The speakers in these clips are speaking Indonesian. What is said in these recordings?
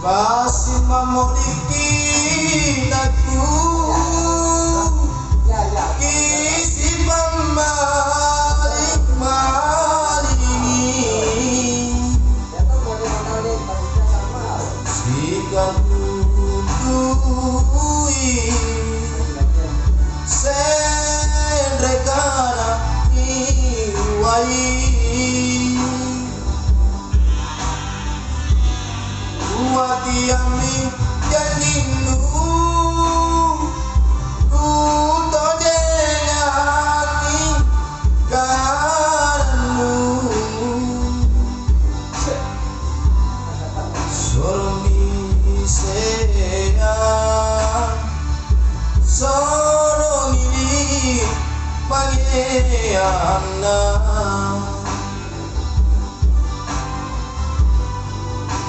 Basi mamoliki naku kisi pembalik maling sikan tutui sendrekana iwai Watiami janinu Kuto dengani karanu Soromi seya Soromi pangeana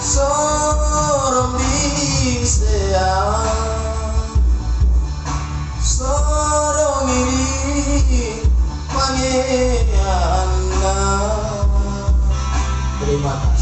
Sorombi sea Soromiri pangeana. Terima kasih.